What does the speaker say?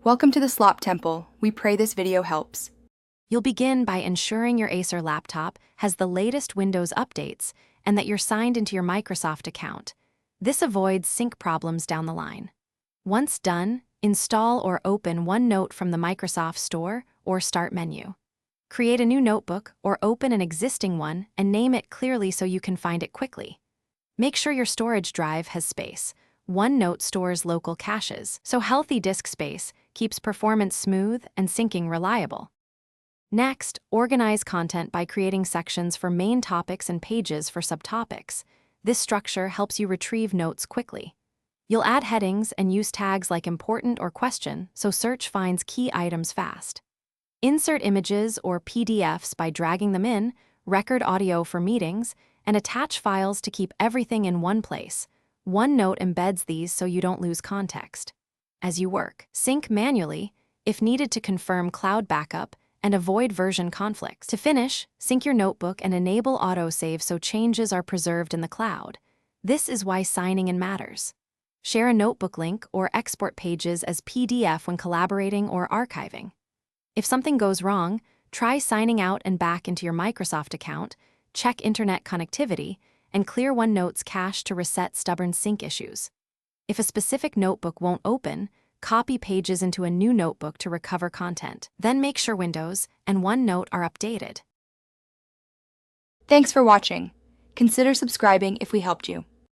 Welcome to the Slop Temple. We pray this video helps. You'll begin by ensuring your Acer laptop has the latest Windows updates and that you're signed into your Microsoft account. This avoids sync problems down the line. Once done, install or open OneNote from the Microsoft Store or Start menu. Create a new notebook or open an existing one and name it clearly so you can find it quickly. Make sure your storage drive has space. OneNote stores local caches, so healthy disk space keeps performance smooth and syncing reliable. Next, organize content by creating sections for main topics and pages for subtopics. This structure helps you retrieve notes quickly. You'll add headings and use tags like important or question so search finds key items fast. Insert images or PDFs by dragging them in, record audio for meetings, and attach files to keep everything in one place. OneNote embeds these so you don't lose context. As you work, sync manually, if needed to confirm cloud backup, and avoid version conflicts. To finish, sync your notebook and enable autosave so changes are preserved in the cloud. This is why signing in matters. Share a notebook link or export pages as PDF when collaborating or archiving. If something goes wrong, try signing out and back into your Microsoft account, check internet connectivity, and clear OneNote's cache to reset stubborn sync issues. If a specific notebook won't open, copy pages into a new notebook to recover content. Then make sure Windows and OneNote are updated. Thanks for watching. Consider subscribing if we helped you.